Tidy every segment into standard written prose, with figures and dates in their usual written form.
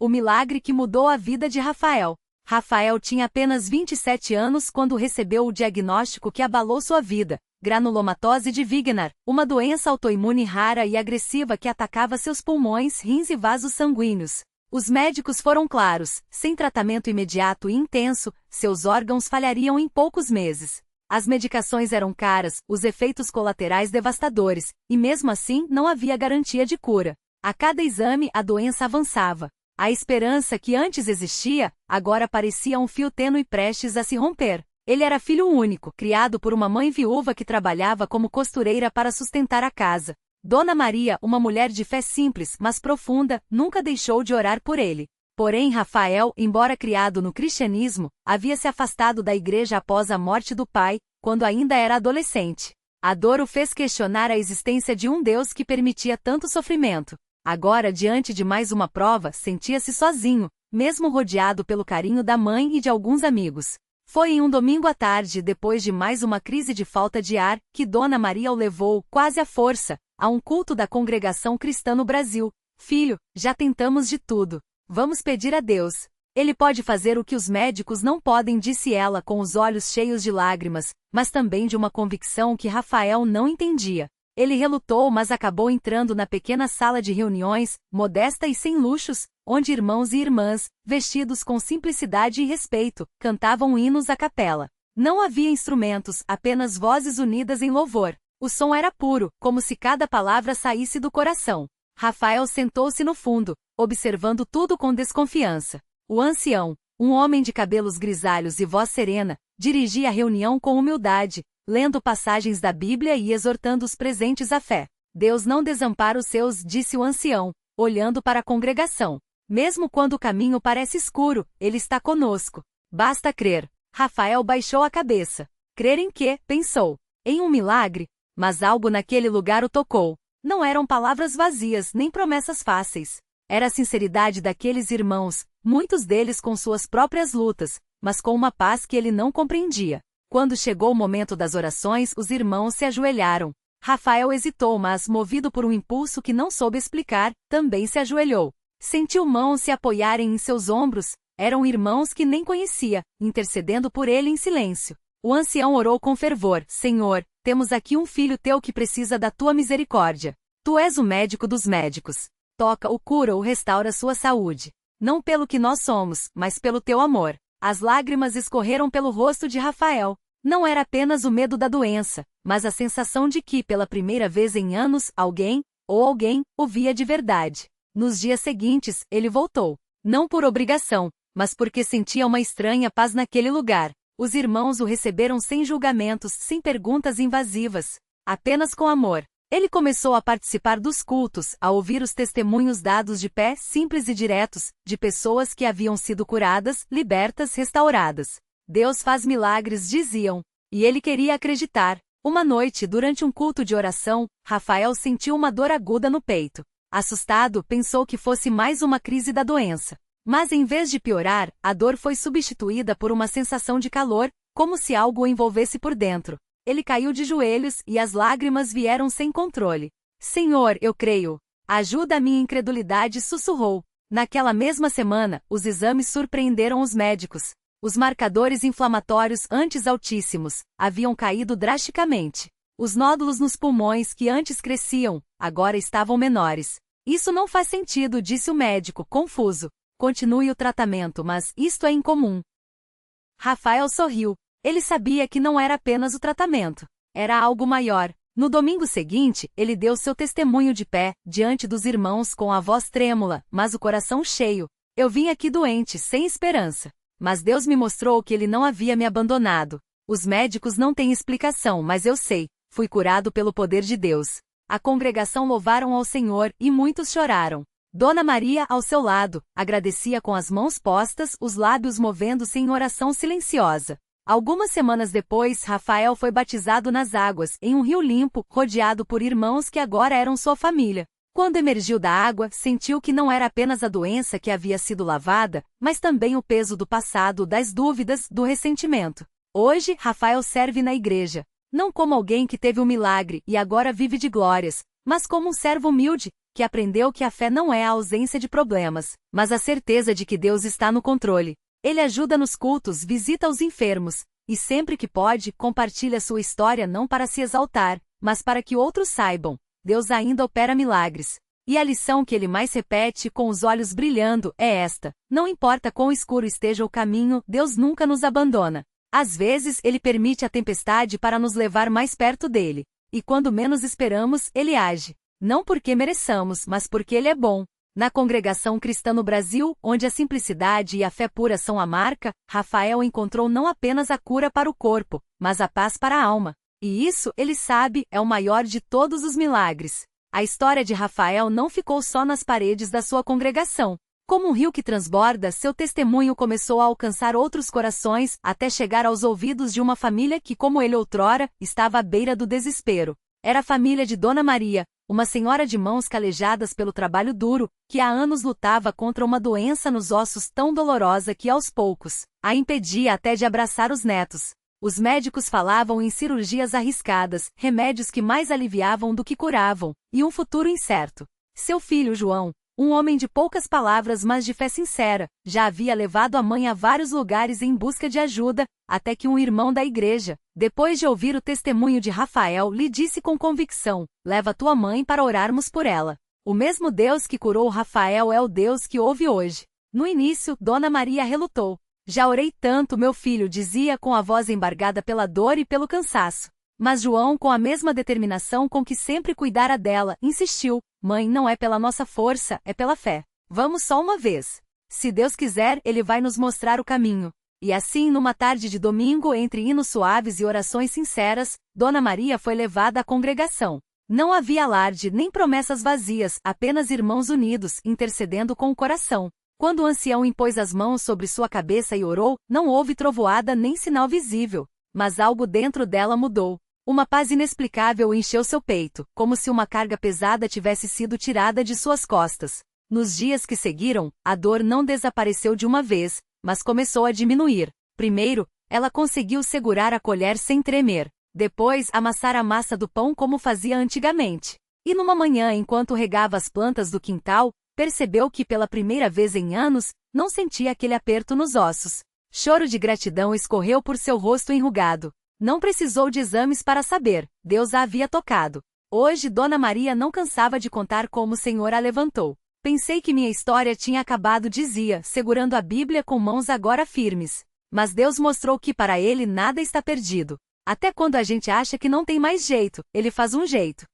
o milagre que mudou a vida de Rafael. Rafael tinha apenas 27 anos quando recebeu o diagnóstico que abalou sua vida: granulomatose de Wegener, uma doença autoimune rara e agressiva que atacava seus pulmões, rins e vasos sanguíneos. Os médicos foram claros: sem tratamento imediato e intenso, seus órgãos falhariam em poucos meses. As medicações eram caras, os efeitos colaterais devastadores, e mesmo assim não havia garantia de cura. A cada exame a doença avançava. A esperança que antes existia, agora parecia um fio tênue prestes a se romper. Ele era filho único, criado por uma mãe viúva que trabalhava como costureira para sustentar a casa. Dona Maria, uma mulher de fé simples, mas profunda, nunca deixou de orar por ele. Porém Rafael, embora criado no cristianismo, havia se afastado da igreja após a morte do pai, quando ainda era adolescente. A dor o fez questionar a existência de um Deus que permitia tanto sofrimento. Agora, diante de mais uma prova, sentia-se sozinho, mesmo rodeado pelo carinho da mãe e de alguns amigos. Foi em um domingo à tarde, depois de mais uma crise de falta de ar, que Dona Maria o levou, quase à força, a um culto da Congregação Cristã no Brasil. Filho, já tentamos de tudo. Vamos pedir a Deus. Ele pode fazer o que os médicos não podem, disse ela com os olhos cheios de lágrimas, mas também de uma convicção que Rafael não entendia. Ele relutou, mas acabou entrando na pequena sala de reuniões, modesta e sem luxos, onde irmãos e irmãs, vestidos com simplicidade e respeito, cantavam hinos à capela. Não havia instrumentos, apenas vozes unidas em louvor. O som era puro, como se cada palavra saísse do coração. Rafael sentou-se no fundo, observando tudo com desconfiança. O ancião, um homem de cabelos grisalhos e voz serena, dirigia a reunião com humildade, lendo passagens da Bíblia e exortando os presentes à fé. Deus não desampara os seus, disse o ancião, olhando para a congregação. Mesmo quando o caminho parece escuro, Ele está conosco. Basta crer. Rafael baixou a cabeça. Crer em quê? Pensou. Em um milagre? Mas algo naquele lugar o tocou. Não eram palavras vazias, nem promessas fáceis. Era a sinceridade daqueles irmãos, muitos deles com suas próprias lutas, mas com uma paz que ele não compreendia. Quando chegou o momento das orações, os irmãos se ajoelharam. Rafael hesitou, mas, movido por um impulso que não soube explicar, também se ajoelhou. Sentiu mãos se apoiarem em seus ombros. Eram irmãos que nem conhecia, intercedendo por ele em silêncio. O ancião orou com fervor: Senhor, temos aqui um filho teu que precisa da tua misericórdia. Tu és o médico dos médicos. Toca-o, cura-o, restaura sua saúde. Não pelo que nós somos, mas pelo teu amor. As lágrimas escorreram pelo rosto de Rafael. Não era apenas o medo da doença, mas a sensação de que, pela primeira vez em anos, alguém o via de verdade. Nos dias seguintes, ele voltou. Não por obrigação, mas porque sentia uma estranha paz naquele lugar. Os irmãos o receberam sem julgamentos, sem perguntas invasivas. Apenas com amor. Ele começou a participar dos cultos, a ouvir os testemunhos dados de pé, simples e diretos, de pessoas que haviam sido curadas, libertas, restauradas. Deus faz milagres, diziam. E ele queria acreditar. Uma noite, durante um culto de oração, Rafael sentiu uma dor aguda no peito. Assustado, pensou que fosse mais uma crise da doença. Mas em vez de piorar, a dor foi substituída por uma sensação de calor, como se algo o envolvesse por dentro. Ele caiu de joelhos e as lágrimas vieram sem controle. Senhor, eu creio. Ajuda a minha incredulidade, sussurrou. Naquela mesma semana, os exames surpreenderam os médicos. Os marcadores inflamatórios, antes altíssimos, haviam caído drasticamente. Os nódulos nos pulmões que antes cresciam, agora estavam menores. Isso não faz sentido, disse o médico, confuso. Continue o tratamento, mas isto é incomum. Rafael sorriu. Ele sabia que não era apenas o tratamento. Era algo maior. No domingo seguinte, ele deu seu testemunho de pé, diante dos irmãos com a voz trêmula, mas o coração cheio. Eu vim aqui doente, sem esperança. Mas Deus me mostrou que Ele não havia me abandonado. Os médicos não têm explicação, mas eu sei. Fui curado pelo poder de Deus. A congregação louvaram ao Senhor, e muitos choraram. Dona Maria, ao seu lado, agradecia com as mãos postas, os lábios movendo-se em oração silenciosa. Algumas semanas depois, Rafael foi batizado nas águas, em um rio limpo, rodeado por irmãos que agora eram sua família. Quando emergiu da água, sentiu que não era apenas a doença que havia sido lavada, mas também o peso do passado, das dúvidas, do ressentimento. Hoje, Rafael serve na igreja. Não como alguém que teve um milagre e agora vive de glórias, mas como um servo humilde, que aprendeu que a fé não é a ausência de problemas, mas a certeza de que Deus está no controle. Ele ajuda nos cultos, visita os enfermos, e sempre que pode, compartilha sua história não para se exaltar, mas para que outros saibam: Deus ainda opera milagres. E a lição que ele mais repete, com os olhos brilhando, é esta: não importa quão escuro esteja o caminho, Deus nunca nos abandona. Às vezes, ele permite a tempestade para nos levar mais perto dele. E quando menos esperamos, ele age. Não porque mereçamos, mas porque ele é bom. Na congregação cristã no Brasil, onde a simplicidade e a fé pura são a marca, Rafael encontrou não apenas a cura para o corpo, mas a paz para a alma. E isso, ele sabe, é o maior de todos os milagres. A história de Rafael não ficou só nas paredes da sua congregação. Como um rio que transborda, seu testemunho começou a alcançar outros corações, até chegar aos ouvidos de uma família que, como ele outrora, estava à beira do desespero. Era a família de Dona Maria, uma senhora de mãos calejadas pelo trabalho duro, que há anos lutava contra uma doença nos ossos tão dolorosa que, aos poucos, a impedia até de abraçar os netos. Os médicos falavam em cirurgias arriscadas, remédios que mais aliviavam do que curavam, e um futuro incerto. Seu filho João, um homem de poucas palavras mas de fé sincera, já havia levado a mãe a vários lugares em busca de ajuda, até que um irmão da igreja, depois de ouvir o testemunho de Rafael, lhe disse com convicção: leva tua mãe para orarmos por ela. O mesmo Deus que curou Rafael é o Deus que ouve hoje. No início, Dona Maria relutou. Já orei tanto, meu filho, dizia com a voz embargada pela dor e pelo cansaço. Mas João, com a mesma determinação com que sempre cuidara dela, insistiu: mãe, não é pela nossa força, é pela fé. Vamos só uma vez. Se Deus quiser, Ele vai nos mostrar o caminho. E assim, numa tarde de domingo, entre hinos suaves e orações sinceras, Dona Maria foi levada à congregação. Não havia alarde nem promessas vazias, apenas irmãos unidos, intercedendo com o coração. Quando o ancião impôs as mãos sobre sua cabeça e orou, não houve trovoada nem sinal visível. Mas algo dentro dela mudou. Uma paz inexplicável encheu seu peito, como se uma carga pesada tivesse sido tirada de suas costas. Nos dias que seguiram, a dor não desapareceu de uma vez, mas começou a diminuir. Primeiro, ela conseguiu segurar a colher sem tremer. Depois, amassar a massa do pão como fazia antigamente. E numa manhã, enquanto regava as plantas do quintal, percebeu que pela primeira vez em anos, não sentia aquele aperto nos ossos. Choro de gratidão escorreu por seu rosto enrugado. Não precisou de exames para saber, Deus a havia tocado. Hoje Dona Maria não cansava de contar como o Senhor a levantou. Pensei que minha história tinha acabado, dizia, segurando a Bíblia com mãos agora firmes. Mas Deus mostrou que para Ele nada está perdido. Até quando a gente acha que não tem mais jeito, Ele faz um jeito.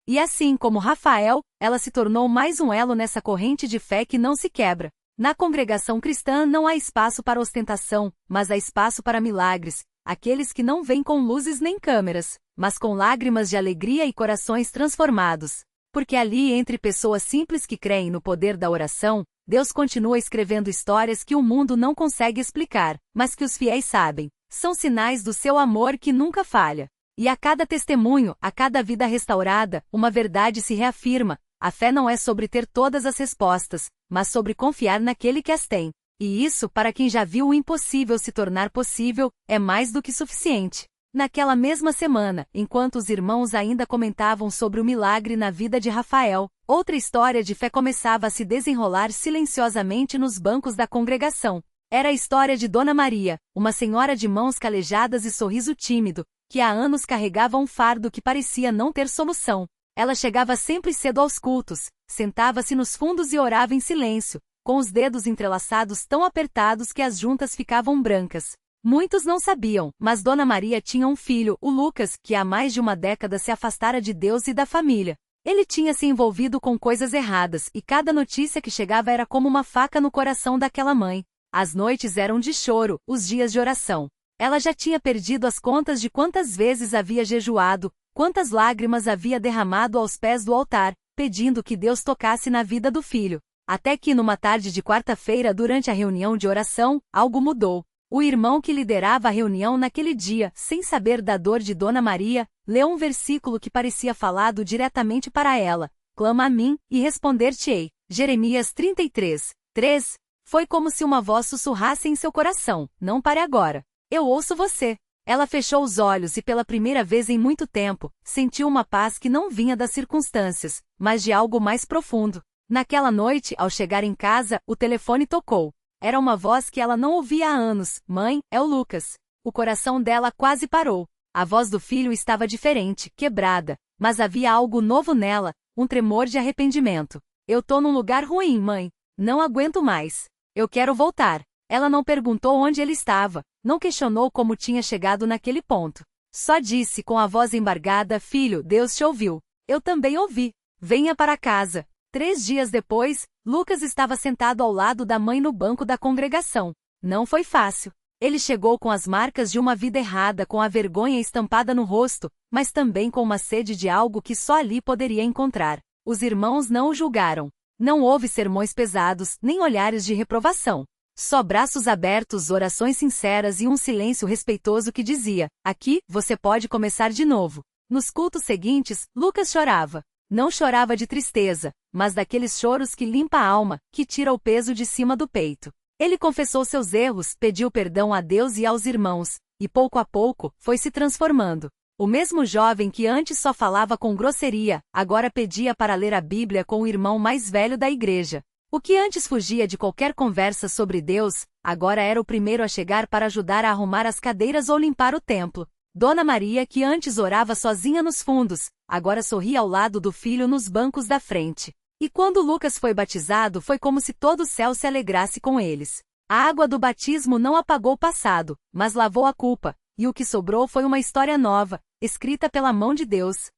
E assim como Rafael, ela se tornou mais um elo nessa corrente de fé que não se quebra. Na congregação cristã não há espaço para ostentação, mas há espaço para milagres. Aqueles que não vêm com luzes nem câmeras, mas com lágrimas de alegria e corações transformados. Porque ali, entre pessoas simples que creem no poder da oração, Deus continua escrevendo histórias que o mundo não consegue explicar, mas que os fiéis sabem. São sinais do seu amor que nunca falha. E a cada testemunho, a cada vida restaurada, uma verdade se reafirma: a fé não é sobre ter todas as respostas, mas sobre confiar naquele que as tem. E isso, para quem já viu o impossível se tornar possível, é mais do que suficiente. Naquela mesma semana, enquanto os irmãos ainda comentavam sobre o milagre na vida de Rafael, outra história de fé começava a se desenrolar silenciosamente nos bancos da congregação. Era a história de Dona Maria, uma senhora de mãos calejadas e sorriso tímido, que há anos carregava um fardo que parecia não ter solução. Ela chegava sempre cedo aos cultos, sentava-se nos fundos e orava em silêncio, com os dedos entrelaçados tão apertados que as juntas ficavam brancas. Muitos não sabiam, mas Dona Maria tinha um filho, o Lucas, que há mais de uma década se afastara de Deus e da família. Ele tinha se envolvido com coisas erradas, e cada notícia que chegava era como uma faca no coração daquela mãe. As noites eram de choro, os dias de oração. Ela já tinha perdido as contas de quantas vezes havia jejuado, quantas lágrimas havia derramado aos pés do altar, pedindo que Deus tocasse na vida do filho. Até que numa tarde de quarta-feira, durante a reunião de oração, algo mudou. O irmão que liderava a reunião naquele dia, sem saber da dor de Dona Maria, leu um versículo que parecia falado diretamente para ela: clama a mim, e responder-te-ei. Jeremias 33, 3. Foi como se uma voz sussurrasse em seu coração: não pare agora. Eu ouço você. Ela fechou os olhos e pela primeira vez em muito tempo, sentiu uma paz que não vinha das circunstâncias, mas de algo mais profundo. Naquela noite, ao chegar em casa, o telefone tocou. Era uma voz que ela não ouvia há anos. Mãe, é o Lucas. O coração dela quase parou. A voz do filho estava diferente, quebrada, mas havia algo novo nela, um tremor de arrependimento. Eu tô num lugar ruim, mãe. Não aguento mais. Eu quero voltar. Ela não perguntou onde ele estava, não questionou como tinha chegado naquele ponto. Só disse com a voz embargada: filho, Deus te ouviu. Eu também ouvi. Venha para casa. 3 dias depois, Lucas estava sentado ao lado da mãe no banco da congregação. Não foi fácil. Ele chegou com as marcas de uma vida errada, com a vergonha estampada no rosto, mas também com uma sede de algo que só ali poderia encontrar. Os irmãos não o julgaram. Não houve sermões pesados, nem olhares de reprovação. Só braços abertos, orações sinceras e um silêncio respeitoso que dizia: aqui, você pode começar de novo. Nos cultos seguintes, Lucas chorava. Não chorava de tristeza, mas daqueles choros que limpa a alma, que tira o peso de cima do peito. Ele confessou seus erros, pediu perdão a Deus e aos irmãos, e pouco a pouco, foi se transformando. O mesmo jovem que antes só falava com grosseria, agora pedia para ler a Bíblia com o irmão mais velho da igreja. O que antes fugia de qualquer conversa sobre Deus, agora era o primeiro a chegar para ajudar a arrumar as cadeiras ou limpar o templo. Dona Maria, que antes orava sozinha nos fundos, agora sorria ao lado do filho nos bancos da frente. E quando Lucas foi batizado, foi como se todo o céu se alegrasse com eles. A água do batismo não apagou o passado, mas lavou a culpa, e o que sobrou foi uma história nova, escrita pela mão de Deus.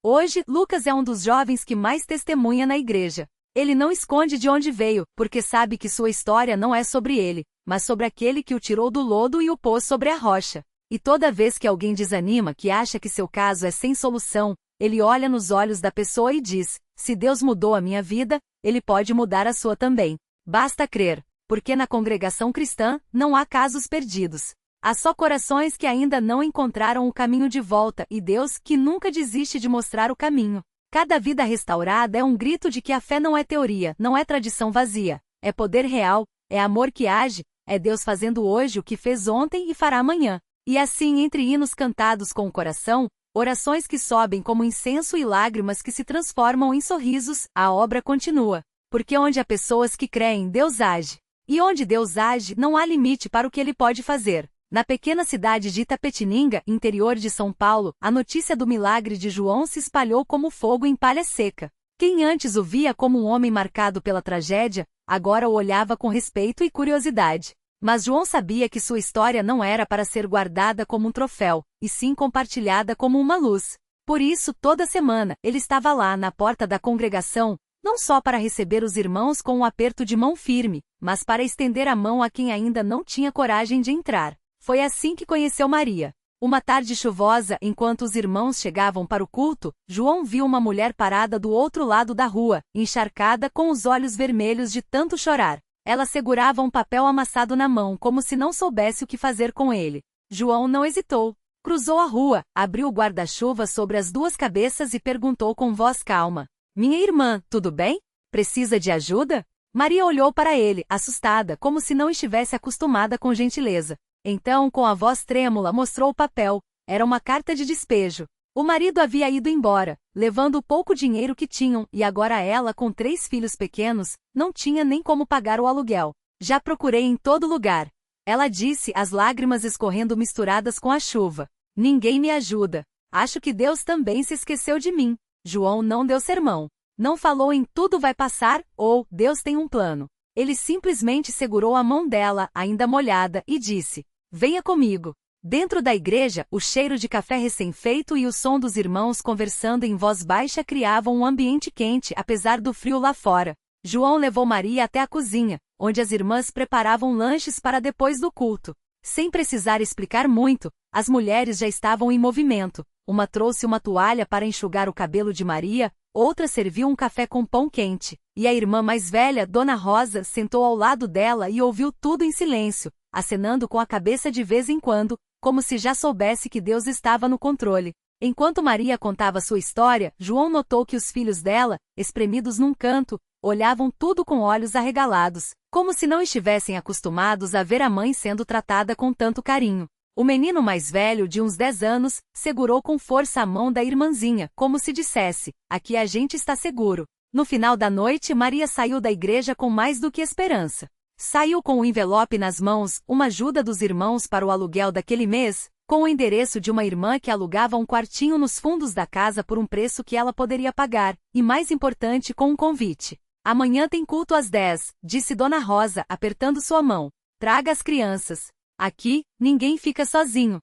Hoje, Lucas é um dos jovens que mais testemunha na igreja. Ele não esconde de onde veio, porque sabe que sua história não é sobre ele, mas sobre aquele que o tirou do lodo e o pôs sobre a rocha. E toda vez que alguém desanima, que acha que seu caso é sem solução, ele olha nos olhos da pessoa e diz: se Deus mudou a minha vida, Ele pode mudar a sua também. Basta crer, porque na congregação cristã, não há casos perdidos. Há só corações que ainda não encontraram o caminho de volta e Deus que nunca desiste de mostrar o caminho. Cada vida restaurada é um grito de que a fé não é teoria, não é tradição vazia. É poder real, é amor que age, é Deus fazendo hoje o que fez ontem e fará amanhã. E assim, entre hinos cantados com o coração, orações que sobem como incenso e lágrimas que se transformam em sorrisos, a obra continua. Porque onde há pessoas que creem, Deus age. E onde Deus age, não há limite para o que Ele pode fazer. Na pequena cidade de Itapetininga, interior de São Paulo, a notícia do milagre de João se espalhou como fogo em palha seca. Quem antes o via como um homem marcado pela tragédia, agora o olhava com respeito e curiosidade. Mas João sabia que sua história não era para ser guardada como um troféu, e sim compartilhada como uma luz. Por isso, toda semana, ele estava lá na porta da congregação, não só para receber os irmãos com um aperto de mão firme, mas para estender a mão a quem ainda não tinha coragem de entrar. Foi assim que conheceu Maria. Uma tarde chuvosa, enquanto os irmãos chegavam para o culto, João viu uma mulher parada do outro lado da rua, encharcada com os olhos vermelhos de tanto chorar. Ela segurava um papel amassado na mão como se não soubesse o que fazer com ele. João não hesitou. Cruzou a rua, abriu o guarda-chuva sobre as duas cabeças e perguntou com voz calma: minha irmã, tudo bem? Precisa de ajuda? Maria olhou para ele, assustada, como se não estivesse acostumada com gentileza. Então, com a voz trêmula, mostrou o papel. Era uma carta de despejo. O marido havia ido embora, levando o pouco dinheiro que tinham, e agora ela, com 3 filhos pequenos, não tinha nem como pagar o aluguel. Já procurei em todo lugar. Ela disse, as lágrimas escorrendo misturadas com a chuva. Ninguém me ajuda. Acho que Deus também se esqueceu de mim. João não deu sermão. Não falou em tudo vai passar, ou Deus tem um plano. Ele simplesmente segurou a mão dela, ainda molhada, e disse: venha comigo. Dentro da igreja, o cheiro de café recém-feito e o som dos irmãos conversando em voz baixa criavam um ambiente quente, apesar do frio lá fora. João levou Maria até a cozinha, onde as irmãs preparavam lanches para depois do culto. Sem precisar explicar muito, as mulheres já estavam em movimento. Uma trouxe uma toalha para enxugar o cabelo de Maria, outra serviu um café com pão quente, e a irmã mais velha, Dona Rosa, sentou ao lado dela e ouviu tudo em silêncio, acenando com a cabeça de vez em quando, como se já soubesse que Deus estava no controle. Enquanto Maria contava sua história, João notou que os filhos dela, espremidos num canto, olhavam tudo com olhos arregalados, como se não estivessem acostumados a ver a mãe sendo tratada com tanto carinho. O menino mais velho, de uns 10 anos, segurou com força a mão da irmãzinha, como se dissesse: aqui a gente está seguro. No final da noite, Maria saiu da igreja com mais do que esperança. Saiu com o envelope nas mãos, uma ajuda dos irmãos para o aluguel daquele mês, com o endereço de uma irmã que alugava um quartinho nos fundos da casa por um preço que ela poderia pagar, e mais importante, com um convite. Amanhã tem culto às 10, disse Dona Rosa, apertando sua mão. Traga as crianças. Aqui, ninguém fica sozinho.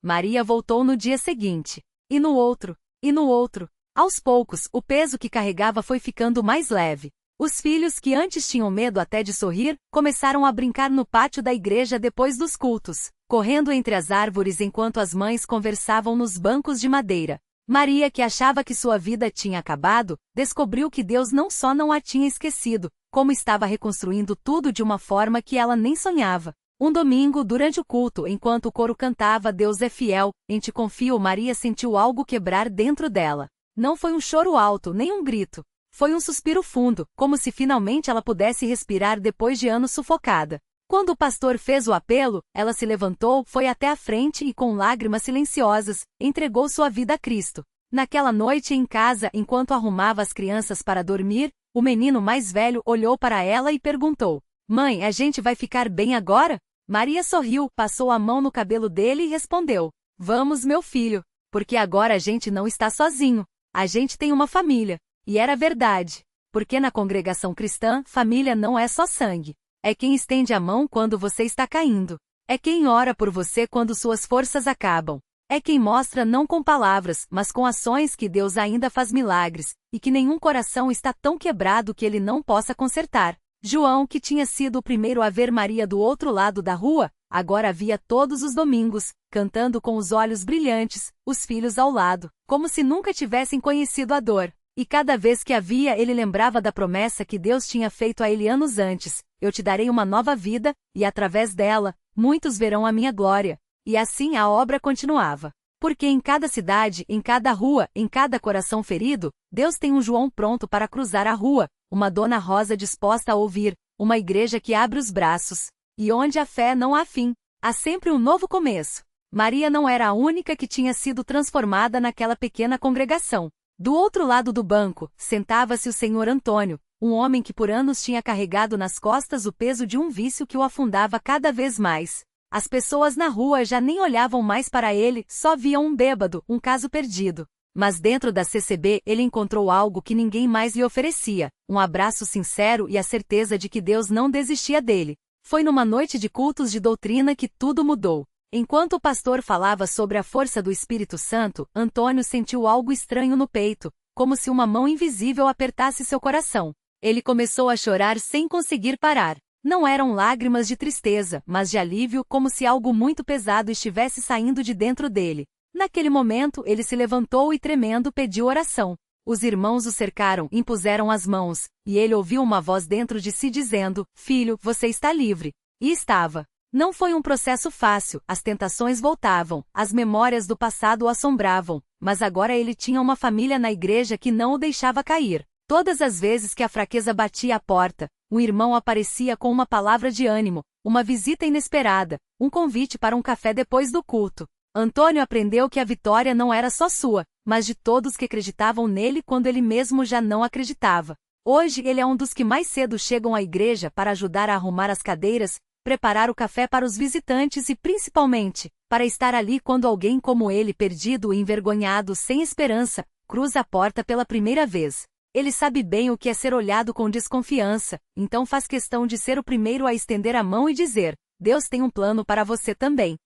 Maria voltou no dia seguinte. E no outro. E no outro. Aos poucos, o peso que carregava foi ficando mais leve. Os filhos, que antes tinham medo até de sorrir, começaram a brincar no pátio da igreja depois dos cultos, correndo entre as árvores enquanto as mães conversavam nos bancos de madeira. Maria, que achava que sua vida tinha acabado, descobriu que Deus não só não a tinha esquecido, como estava reconstruindo tudo de uma forma que ela nem sonhava. Um domingo, durante o culto, enquanto o coro cantava Deus é fiel, em Te confio, Maria sentiu algo quebrar dentro dela. Não foi um choro alto, nem um grito. Foi um suspiro fundo, como se finalmente ela pudesse respirar depois de anos sufocada. Quando o pastor fez o apelo, ela se levantou, foi até a frente e, com lágrimas silenciosas, entregou sua vida a Cristo. Naquela noite em casa, enquanto arrumava as crianças para dormir, o menino mais velho olhou para ela e perguntou: Mãe, a gente vai ficar bem agora? Maria sorriu, passou a mão no cabelo dele e respondeu: Vamos, meu filho, porque agora a gente não está sozinho. A gente tem uma família. E era verdade. Porque na congregação cristã, família não é só sangue. É quem estende a mão quando você está caindo. É quem ora por você quando suas forças acabam. É quem mostra não com palavras, mas com ações que Deus ainda faz milagres, e que nenhum coração está tão quebrado que ele não possa consertar. João, que tinha sido o primeiro a ver Maria do outro lado da rua, agora a via todos os domingos, cantando com os olhos brilhantes, os filhos ao lado, como se nunca tivessem conhecido a dor. E cada vez que a via, ele lembrava da promessa que Deus tinha feito a ele anos antes: eu te darei uma nova vida, e através dela, muitos verão a minha glória. E assim a obra continuava. Porque em cada cidade, em cada rua, em cada coração ferido, Deus tem um João pronto para cruzar a rua, uma Dona Rosa disposta a ouvir, uma igreja que abre os braços. E onde a fé não há fim, há sempre um novo começo. Maria não era a única que tinha sido transformada naquela pequena congregação. Do outro lado do banco, sentava-se o senhor Antônio, um homem que por anos tinha carregado nas costas o peso de um vício que o afundava cada vez mais. As pessoas na rua já nem olhavam mais para ele, só viam um bêbado, um caso perdido. Mas dentro da CCB ele encontrou algo que ninguém mais lhe oferecia: um abraço sincero e a certeza de que Deus não desistia dele. Foi numa noite de cultos de doutrina que tudo mudou. Enquanto o pastor falava sobre a força do Espírito Santo, Antônio sentiu algo estranho no peito, como se uma mão invisível apertasse seu coração. Ele começou a chorar sem conseguir parar. Não eram lágrimas de tristeza, mas de alívio, como se algo muito pesado estivesse saindo de dentro dele. Naquele momento, ele se levantou e, tremendo, pediu oração. Os irmãos o cercaram, impuseram as mãos, e ele ouviu uma voz dentro de si dizendo: Filho, você está livre. E estava. Não foi um processo fácil, as tentações voltavam, as memórias do passado o assombravam, mas agora ele tinha uma família na igreja que não o deixava cair. Todas as vezes que a fraqueza batia à porta, um irmão aparecia com uma palavra de ânimo, uma visita inesperada, um convite para um café depois do culto. Antônio aprendeu que a vitória não era só sua, mas de todos que acreditavam nele quando ele mesmo já não acreditava. Hoje ele é um dos que mais cedo chegam à igreja para ajudar a arrumar as cadeiras, preparar o café para os visitantes e, principalmente, para estar ali quando alguém como ele, perdido e envergonhado, sem esperança, cruza a porta pela primeira vez. Ele sabe bem o que é ser olhado com desconfiança, então faz questão de ser o primeiro a estender a mão e dizer: Deus tem um plano para você também.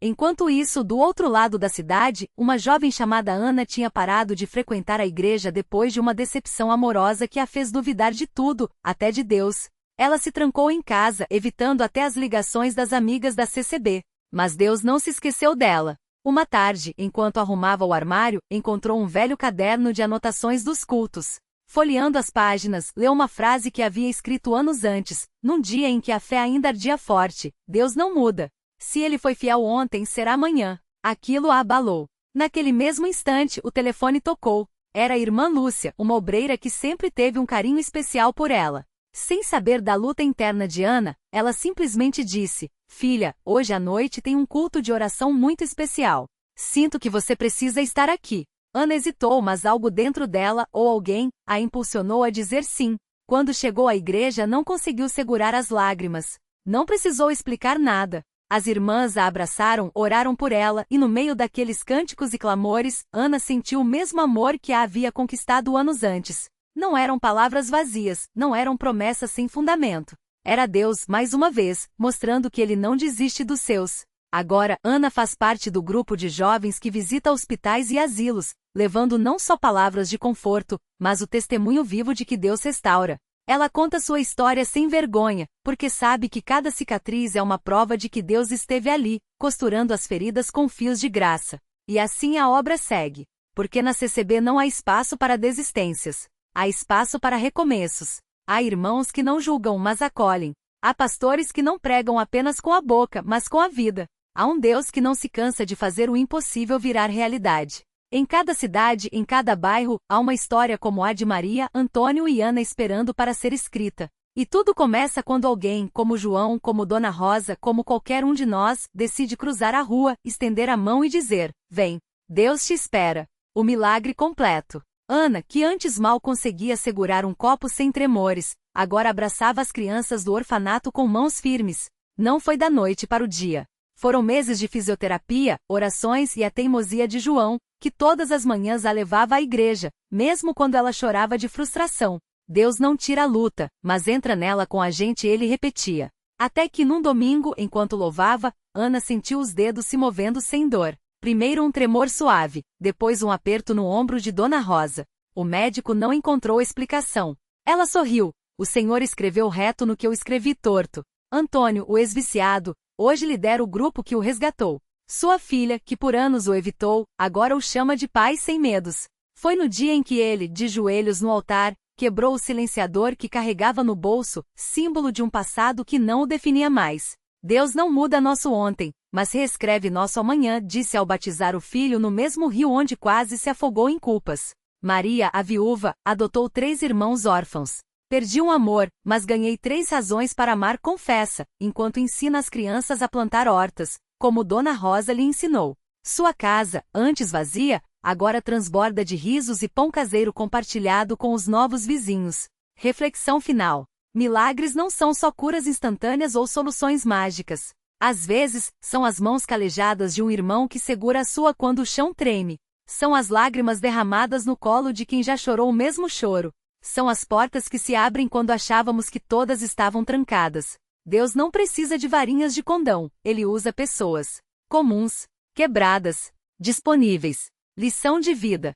Enquanto isso, do outro lado da cidade, uma jovem chamada Ana tinha parado de frequentar a igreja depois de uma decepção amorosa que a fez duvidar de tudo, até de Deus. Ela se trancou em casa, evitando até as ligações das amigas da CCB. Mas Deus não se esqueceu dela. Uma tarde, enquanto arrumava o armário, encontrou um velho caderno de anotações dos cultos. Folheando as páginas, leu uma frase que havia escrito anos antes, num dia em que a fé ainda ardia forte: Deus não muda. Se ele foi fiel ontem, será amanhã. Aquilo a abalou. Naquele mesmo instante, o telefone tocou. Era a irmã Lúcia, uma obreira que sempre teve um carinho especial por ela. Sem saber da luta interna de Ana, ela simplesmente disse: Filha, hoje à noite tem um culto de oração muito especial. Sinto que você precisa estar aqui. Ana hesitou, mas algo dentro dela, ou alguém, a impulsionou a dizer sim. Quando chegou à igreja, não conseguiu segurar as lágrimas. Não precisou explicar nada. As irmãs a abraçaram, oraram por ela, e no meio daqueles cânticos e clamores, Ana sentiu o mesmo amor que a havia conquistado anos antes. Não eram palavras vazias, não eram promessas sem fundamento. Era Deus, mais uma vez, mostrando que ele não desiste dos seus. Agora, Ana faz parte do grupo de jovens que visita hospitais e asilos, levando não só palavras de conforto, mas o testemunho vivo de que Deus restaura. Ela conta sua história sem vergonha, porque sabe que cada cicatriz é uma prova de que Deus esteve ali, costurando as feridas com fios de graça. E assim a obra segue. Porque na CCB não há espaço para desistências. Há espaço para recomeços. Há irmãos que não julgam, mas acolhem. Há pastores que não pregam apenas com a boca, mas com a vida. Há um Deus que não se cansa de fazer o impossível virar realidade. Em cada cidade, em cada bairro, há uma história como a de Maria, Antônio e Ana esperando para ser escrita. E tudo começa quando alguém, como João, como Dona Rosa, como qualquer um de nós, decide cruzar a rua, estender a mão e dizer: vem, Deus te espera. O milagre completo. Ana, que antes mal conseguia segurar um copo sem tremores, agora abraçava as crianças do orfanato com mãos firmes. Não foi da noite para o dia. Foram meses de fisioterapia, orações e a teimosia de João, que todas as manhãs a levava à igreja, mesmo quando ela chorava de frustração. Deus não tira a luta, mas entra nela com a gente, ele repetia. Até que num domingo, enquanto louvava, Ana sentiu os dedos se movendo sem dor. Primeiro um tremor suave, depois um aperto no ombro de Dona Rosa. O médico não encontrou explicação. Ela sorriu. O Senhor escreveu reto no que eu escrevi torto. Antônio, o ex-viciado, hoje lidera o grupo que o resgatou. Sua filha, que por anos o evitou, agora o chama de pai sem medos. Foi no dia em que ele, de joelhos no altar, quebrou o silenciador que carregava no bolso, símbolo de um passado que não o definia mais. Deus não muda nosso ontem, mas reescreve nosso amanhã, disse ao batizar o filho no mesmo rio onde quase se afogou em culpas. Maria, a viúva, adotou 3 irmãos órfãos. Perdi um amor, mas ganhei 3 razões para amar, confessa, enquanto ensina as crianças a plantar hortas, como Dona Rosa lhe ensinou. Sua casa, antes vazia, agora transborda de risos e pão caseiro compartilhado com os novos vizinhos. Reflexão final. Milagres não são só curas instantâneas ou soluções mágicas. Às vezes, são as mãos calejadas de um irmão que segura a sua quando o chão treme. São as lágrimas derramadas no colo de quem já chorou o mesmo choro. São as portas que se abrem quando achávamos que todas estavam trancadas. Deus não precisa de varinhas de condão, ele usa pessoas comuns, quebradas, disponíveis. Lição de vida.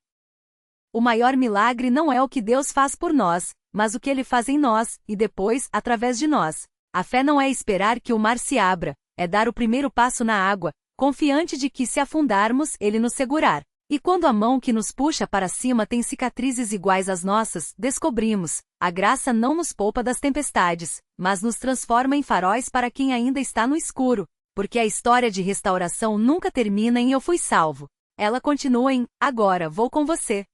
O maior milagre não é o que Deus faz por nós, mas o que ele faz em nós, e depois, através de nós. A fé não é esperar que o mar se abra, é dar o primeiro passo na água, confiante de que se afundarmos, ele nos segurar. E quando a mão que nos puxa para cima tem cicatrizes iguais às nossas, descobrimos, a graça não nos poupa das tempestades, mas nos transforma em faróis para quem ainda está no escuro, porque a história de restauração nunca termina em eu fui salvo. Ela continua em, agora vou com você.